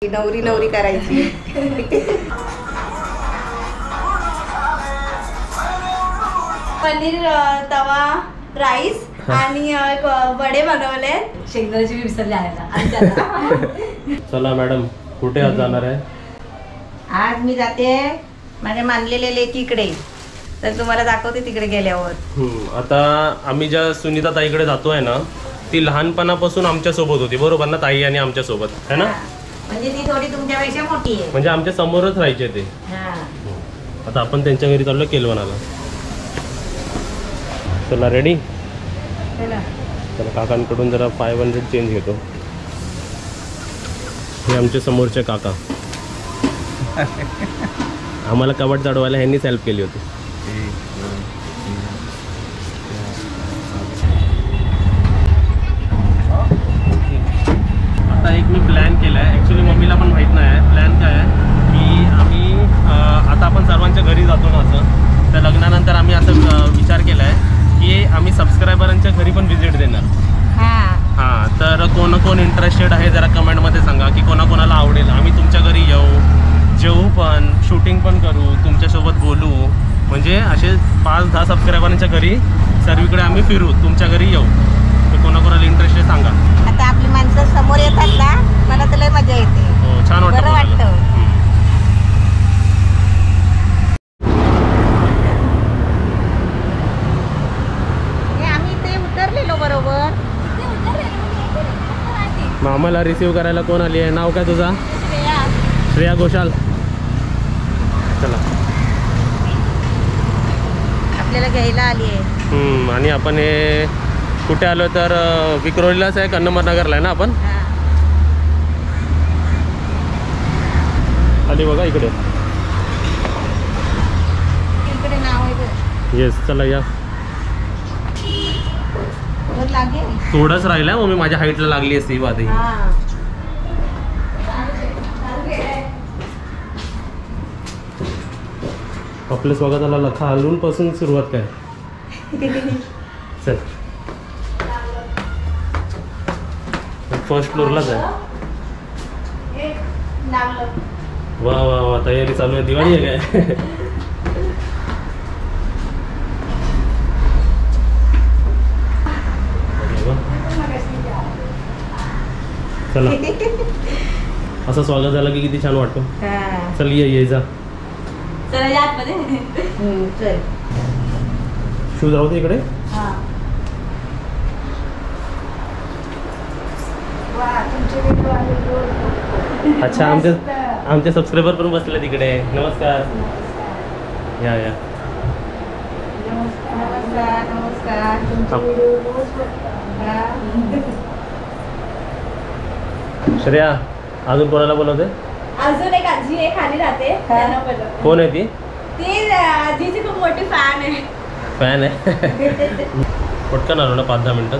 नवरी नवरी करायची. पनीर तवा राईस आणि वडे बनवले. शेंगदाण्याची मी विसरले आहे. चला मॅडम, कुठे आज जाणार आहे? आज मी जाते माझ्या मानलेल्या लेकीकडे, तर तुम्हाला दाखवते तिकडे गेल्यावर. आता आम्ही ज्या सुनीता ताईकडे जातोय ना, ती लहानपणापासून आमच्या सोबत होती, बरोबर ना ताई? आणि आमच्या सोबत है ना, म्हणजे ती थोडी तुमच्यापेक्षा मोठी आहे, म्हणजे आमच्या समोरच राहायचे ते. आता आपण त्यांच्या घरी चाललो केलवनाला. चला रेडी. चला काकांकडून जरा 500 चेंज घेतो. हे आमचे समोरचे काका. आम्हाला कबड चढवायला ह्यांनीच हेल्प केली होती. आता एक मी प्लॅन केला आहे, ॲक्च्युली मम्मीला पण माहीत नाही आहे. प्लॅन काय आहे की आम्ही आता आपण सर्वांच्या घरी जातो ना, असं तर लग्नानंतर आम्ही असं विचार केला आहे की आम्ही सबस्क्रायबरांच्या घरी पण व्हिजिट देणार. हां, तर कोण इंटरेस्टेड आहे जरा कमेंटमध्ये सांगा की कोणाकोणाला आवडेल. आम्ही तुमच्या घरी येऊ, जेवू पण, शूटिंग पण करू, तुमच्यासोबत बोलू. म्हणजे असे 5-10 सबस्क्रायबरांच्या घरी सर्वीकडे आम्ही फिरू, तुमच्या घरी येऊ. तर कोणाकोणाला इंटरेस्ट आहे सांगा. आता आपली माणसं समोर येतात ना, मला तर लय मजा येते. हो, छान बरं वाटतं. आम्ही ते उतरलेलो बरोबर. मग आम्हाला रिसीव करायला कोण आली आहे? नाव काय तुझा? श्रेया घोषाल. चला, आपल्याला घ्यायला आली आहे. आणि आपण हे कुठे आलो तर विक्रोलीलाच आहे, कन्नमरनगरला आहे ना आपण. आली बघा इकडे. इकडे नाव आहे. येस, चला या. लागेल थोडंच राहिलं मग मी माझ्या हाईटला लागली असती बात. आपल्या स्वागताला लखा हलवून पासून सुरुवात काय. चल, फर्स्ट फ्लोअरलाच आहे. वा वा वा, तयारी चालू आहे. दिवाळी आहे काय? चला, असं स्वागत झालं की किती छान वाटतं. चल ये जा. शूज राहू दे इकडे. अच्छा, आमचे सबस्क्रायबर पण बसले तिकडे. नमस्कार. या या. श्रेया, अजून कोणाला बोलवते? अजून एक आजी आहे, खाली राहते. कोण आहे ती? ती आजीची खूप मोठी फॅन आहे. फॅन आहे. पटकन आलो ना 5-10 मिनिटात.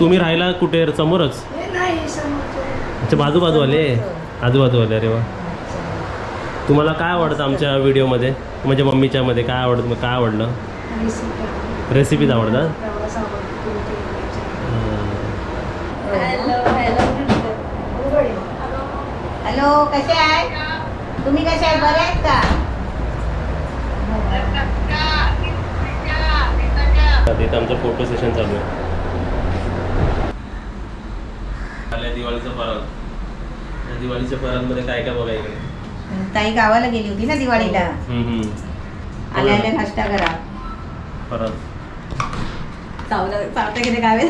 तुम्ही राहायला कुठे? समोरच? अच्छा, आजूबाजूवाले. अरे वा. तुम्हाला काय आवडतं आमच्या व्हिडिओमध्ये, म्हणजे मम्मीच्या मध्ये काय आवडतं? काय आवडलं? रेसिपीज आवडतात. हॅलो, कसे आहे तुम्ही? कसे आहे? बरे आहेत का? तिथं आमचं फोटो सेशन चालू आहे. दिवाळीचं फराळ. दिवाळीच्या फराळमध्ये काय काय बघा इकडे. ताई गावाला गेली होती ना दिवाळीला. आल्या आल्या नाश्ता करा. फराळ चावता किती गावे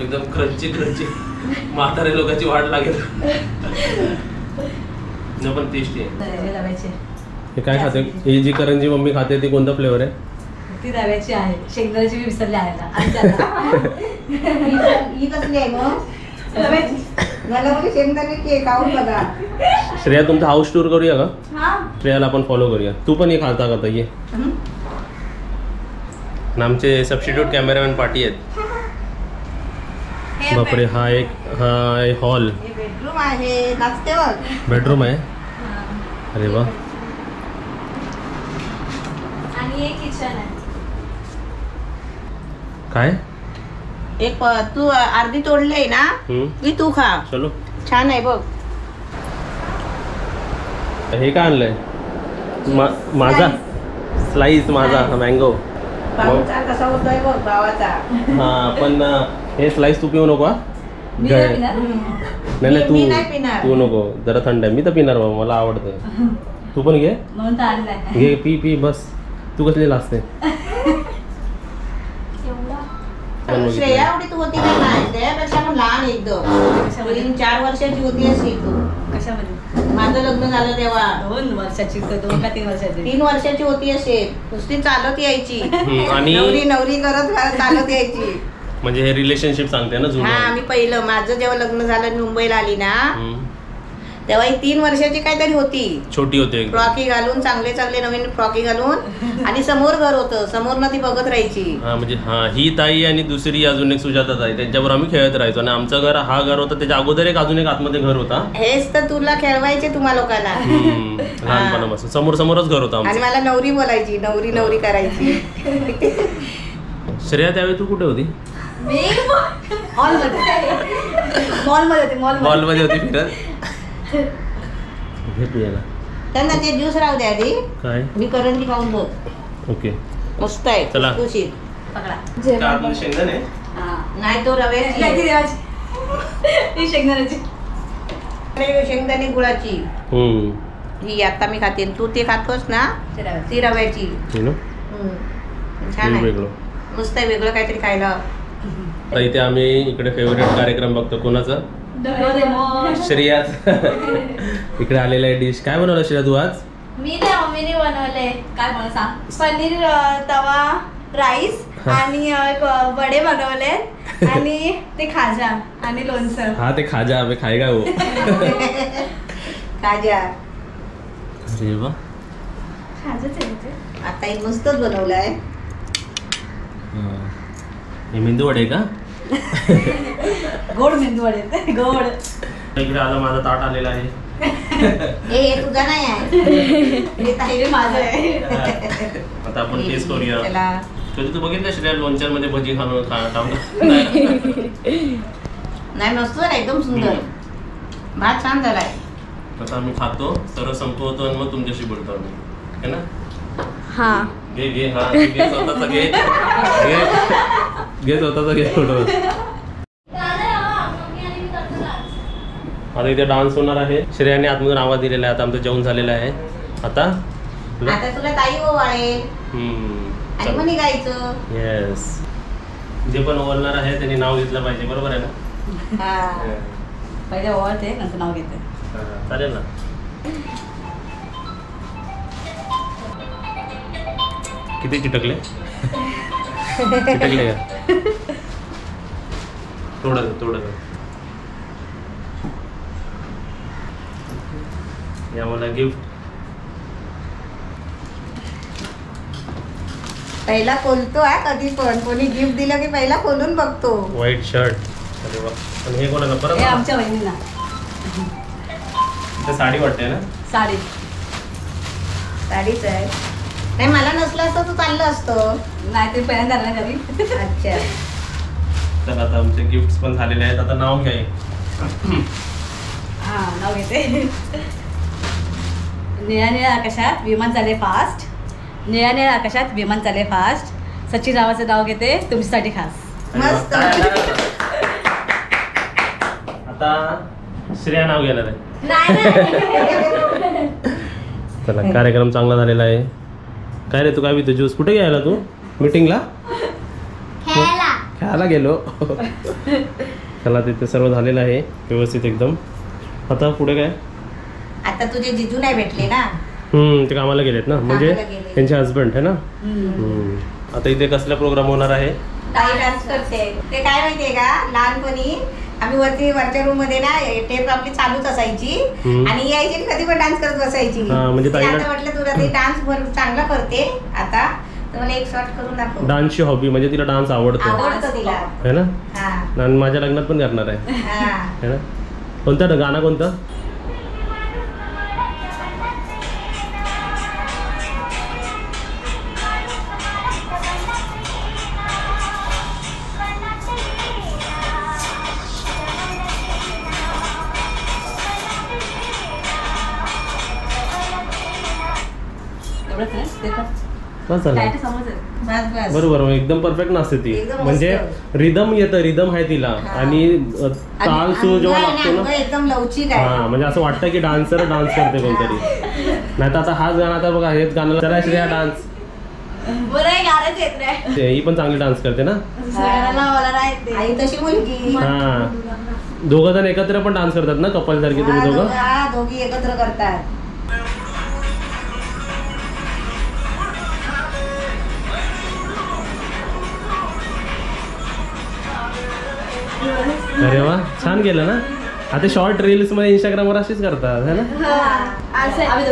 एकदम क्रंची म्हातारे लोकांची वाट लागेल. पण टेस्टी आहे. हे काय खाते? ही जी करंजी मम्मी खाते ती कोणता फ्लेवर आहे? ती रव्याची आहे. शेंगदाण्याची मी विसरले आहे. ही कसली आहे मग? मला म्हणजे शेंगदाण्याची आहे, खाऊन बघा. श्रेया, तुमचा हाऊस टूर करूया का? श्रेयाला आपण फॉलो करूया. तू पण ये खाता खाता ये. आमचे सबस्टिट्यूट कॅमेरामॅन पार्टी आहेत. बापरे, हा एक हॉल. बेडरूम आहे. नाचते बघ. बेडरूम आहे. अरे वा. आणि एक किचन आहे. काय? तू अर्धी तोडली ना की तू खा. चलो. छान आहे बघ. हे काय आणलंय? माझा स्लाइस माझा मँगो. भाऊचा कसा होतोय बघ भावाचा. हा पण हे स्लाइस तू पिऊ नको हा. मी नाही पिणार. नाही मी नाही पिणार. तू नको, जरा थंड आहे. मी तर पिणार बाबा, मला आवडतं. तू पण घे. म्हणून तर आणलाय. घे पी बस. तू कसली लाजते? श्रेया एवढी तू होती का नाही? श्रेयापेक्षा पण लहान एकदम. 3-4 वर्षाची होती अशी तू. कशामध्ये? माझं लग्न झालं तेव्हा 2 वर्षाची, 2 का 3 वर्षाची. 3 वर्षाची होती अशी. नुसती चालत यायची. आणि नवरी करत चालत यायची. म्हणजे हे रिलेशनशिप सांगते ना जुनं. हा मी पहिलं माझं जेव्हा लग्न झालं मी मुंबईला आली ना तेव्हा ही 3 वर्षाची काहीतरी होती. छोटी होते. फ्रॉकी घालून चांगले नवीन फ्रॉकी घालून आणि समोर घर होतं. समोर ना ती बघत राहायची. हा म्हणजे हा ही ताई आणि दुसरी अजून एक सुजाता ताई, त्यांच्यावर आम्ही खेळत राहायचो. आणि आमचं घर हा घर होता, त्याच्या अगोदर अजून एक आतमध्ये घर होता. हेच तर तुला खेळवायचे तुम्हा लोकांना. लहानपणापासून समोरच घर होतं आणि आमचं. मला नवरी बोलायची, नवरी करायची. श्रेया त्यावेळी तू कुठे होती? मी मॉलमध्ये होती फिरत. हे पियाला त्यांना ते ज्यूस राहू द्या आधी. काय? मी करंजी खाऊन बघ. ओके मस्त आहे. चला. खुशीत. पकडा. शेंगदाणे नाही तो रव्याची ती देवाची. ती शेंगदाण्याची. शेंगदाणे गुळाची. ही आता मी खाते. तू ते खातोस ना ती रव्याची. छान आहे. मस्त आहे. वेगळं काहीतरी खायला. आता इथे आम्ही इकडे फेवरेट कार्यक्रम बघतो. कोणाचा? श्रेयाच. इकडे आलेला आहे डिश. काय बनवलं श्रेया तू आज? मी ना मम्मीने बनवले. काय मला सांग. पनीर तवा राईस आणि वडे बनवले आणि ते खाजा आणि लोणचं. हा ते खाजा अबे खाएगा वो. खाजा. अरे वा. खाजाच आहे ते. आता एक मस्तच बनवलाय. हे मेंदू वडे का? गोड मेंदू वडे. गोड. इकडे आला माझा ताट आलेला आहे. हे तुझा नाही आहे. हे माझं आहे. आता आपण टेस्ट करूया. त्याला कधी तू बघितलं श्रेया लोणच्यांमध्ये भजी खाऊन नाही मस्त आहे. एकदम सुंदर. भात छान झालाय. आता आम्ही खातो, सर्व संपवतो आणि मग तुमच्याशी बोलतो आम्ही, है ना? हा घे हा घे स्वतःचा घे स्वतःचा घे फोटो. आता इथे डान्स होणार आहे. श्रेयाने आतमधून आवाज दिलेला आहे. आता आमचं जेवण झालेलं आहे. आता तुला ताई ओवाळेल आणि मग निघायचं. येस. जे पण ओवाळणार आहे त्यांनी नाव घेतलं पाहिजे. बरोबर आहे ना? पहिले ओवाळते नंतर नाव घेते. चालेल ना? किती चिटकले? चिटकले का? थोडं या मला गिफ्ट. पहिला खोलतो कधी पण. कोणी गिफ्ट दिलं की पहिला खोलून बघतो. White shirt. अरे वा. आणि हे कोणाला? परत हे आमच्या बहिणीला. साडी वाटते ना? साडीच आहे. नाही मला नसलं असतं तू चाललं असतं. नाही ते पहिल्यांदा आलं ना घरी. अच्छा. तर आता आमचे गिफ्ट पण झालेले आहेत. आता नाव घ्याय. हा नाव घेते. निळ्या आकाशात विमान चालले फास्ट. निळ्या आकाशात विमान चालले फास्ट. सचिन रावाचं नाव घेते तुमच्यासाठी खास. मस्त. आता श्रेया नाव घेणार आहे. चला कार्यक्रम चांगला झालेला आहे. काय रे तू काय पितो ज्यूस? कुठे घ्यायला तू? मीटिंगला खेळायला गेलो. चला तिथे सर्व झालेलं आहे व्यवस्थित एकदम. आता पुढे काय? आता तुझे जिजू नाही भेटले ना. ते कामाला गेलेत ना, म्हणजे त्यांचे हस्बंड आहे ना. आता इथे कसला प्रोग्राम होणार आहे? ताई डान्स करते. ते काय माहितीये का, लहानपणी आम्ही वरच्या रूम मध्ये ना टेप आपली चालूच असायची आणि यायची कधी पण डान्स करत बसायची. म्हणजे आता म्हटलं तुला ते डान्स चांगला करते आता, तर मला एक शॉट करून दाखव. डान्सची हॉबी म्हणजे तिला डान्स आवडतो तिला, है ना. आणि माझ्या लग्नात पण करणार आहे, है ना. कोणतं गाणं कोणतं? बस झालं. काय ते समजेल. बस बस. बरोबर एकदम परफेक्ट नाचते ती. एकदम म्हणजे मस्त. रिदम येतं, रिदम आहे तिला. हा. आणि ताल सूर जेव्हा अंग आणि लागतो अंग ना एकदम लवचिक हा आहे. म्हणजे असं वाटतं की डान्सर डान्स करते कोणतरी. नाही तर आता हाच गाणं आता बघा हेच गाणं चला श्रेया डान्स. बरं गाणंच येत नाही. ही पण चांगली डान्स करते ना. सगळ्यांना मला नाही येते. आई तशी मुलगी. हा दोघं जण एकत्र पण डान्स करतात ना कपल सारखे तुम्ही दोघं. हा, दोघी एकत्र करतात. अरे वा छान केलं ना. आता शॉर्ट रील्स मध्ये इंस्टाग्रामवर अशीच करतात है ना. हा, असं आहे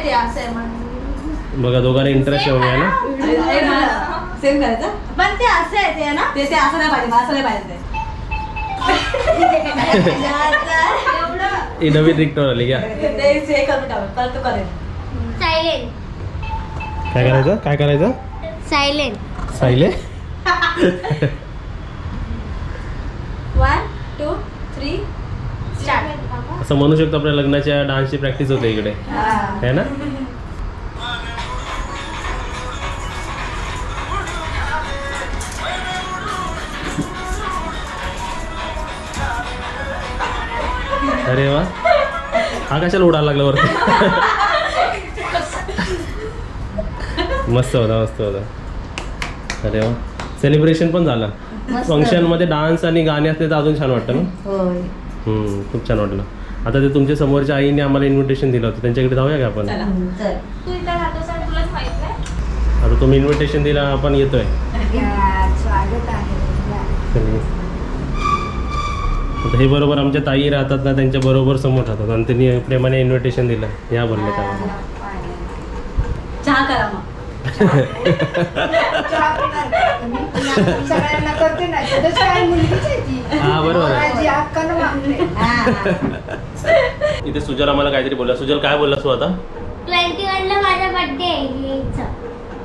ते, असं आहे मग. बघा दोघांना इंटरेस्ट येऊन आहे ना. सेम करायचं पण ते असं आहे ते ना. ते असं नाही पाहिजे, असं नाही पाहिजे. ही नवीन रिक्टर आली का. ते से करून टाक, परत तो करेल. सायलेंट काय करायचं काय करायचं सायलेंट सायले. 1 2 3 स्टार्ट. असं म्हणू शकतो आपल्या लग्नाच्या डान्सची प्रॅक्टिस होते इकडे है ना. अरे वा हा कशाला उडायला लागला वरती. मस्त होता मस्त होता. अरे वा सेलिब्रेशन पण झालं. मस्त. फंक्शन मध्ये डान्स आणि गाणे असते तर अजून छान वाटतं ना. होय. खूप छान वाटलं. आता ते तुमच्या समोरच्या आईने आम्हाला इन्व्हिटेशन दिलं होतं त्यांच्याकडे जाऊया का आपण. चला. चल. तू इथं राहतोस आणि तुलाच माहित नाही. आता तुम्ही इन्व्हिटेशन दिला आपण येतोय. स्वागत आहे. आता हे बरोबर आमच्या ताई राहतात ना त्यांच्या बरोबर समोर राहतात आणि त्यांनी प्रेमाने इन्व्हिटेशन दिलं या बोलले त्याला. चहा करा मग. सगळ्यांना करते ना त्याच्यात काय मुलगीच आहे ती. हा बरोबर आहे. माझी हक्कानं मागते. इथे सुजल आम्हाला काहीतरी बोलला. सुजल काय बोलला तू आता. 21 ला माझा बर्थडे आहे.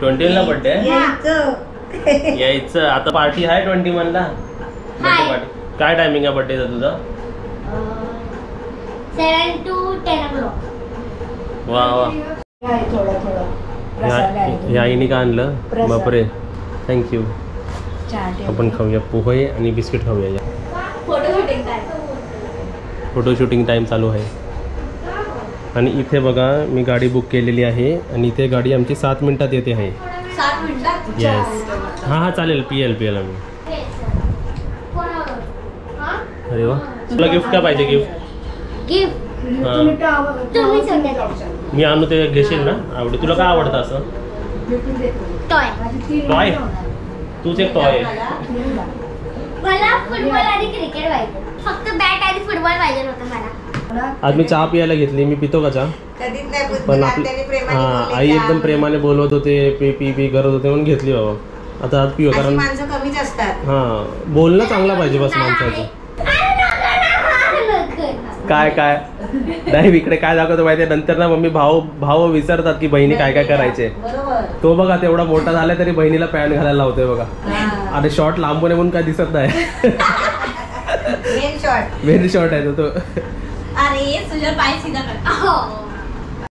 21 ला बर्थडे आहे यायचं. यायचं. आता पार्टी आहे 21 ला. हाय. पार्टी काय टायमिंग आहे बर्थडेचा तुझा. 7 to 10 o'clock. वा वा काय थोडं थोडं प्रसाद आहे. या आईने का आणलं प्रसाद. बापरे थँक्यू. चहा ठेव. आपण खाऊया पोहे आणि बिस्किट खाऊया. फोटो शूटिंग काय. फोटो शूटिंग टाईम चालू आहे. आणि इथे बघा मी गाडी बुक केलेली आहे आणि इथे गाडी आमची 7 मिनिटात येते आहे. 7 मिनिटात. येस हां हां चालेल पीएल आम्ही. अरे वा तुला गिफ्ट काय पाहिजे गिफ्ट. गिफ्ट तुम्ही टावर- तुम्ही टावर सगळ्यात. जाऊ शकता. मी आणू ते घेशील ना आवडे. तुला काय आवडतं असं. भेटून देतो. टॉय. माझी 3 टॉय? मुलं होणार. तूच एक टॉय आहे. मला फुटबॉल आणि क्रिकेट पाहिजे. फक्त बॅट आणि फुटबॉल पाहिजे होतं मला. आज मी चहा पियाला घेतली. मी पितो का चहा. कधीच नाही पण पण आपली त्यांनी प्रेमाने हां बोलले आई का? एकदम प्रेमाने बोलवत होते पी पी पी करत होते म्हणून घेतली बाबा. आता आज पिऊ अशी कारण माणसं कमीच असतात. हां बोलणं चांगलं पाहिजे बस माणसाचं. काय काय नाही इकडे काय दाखवतो माहिती आहे. नंतर ना मम्मी भाव विसरतात की बहिणी काय काय करायचे. बरोबर. तो बघा तेवढा मोठा झालाय तरी बहिणीला पॅन्ट घालायला लावतोय बघा. हा. आणि शॉर्ट लांबून म्हणून काय दिसत नाही. Main shot. व्हेरी शॉर्ट आहे तो. अरे सुजल पाय सीधा कर.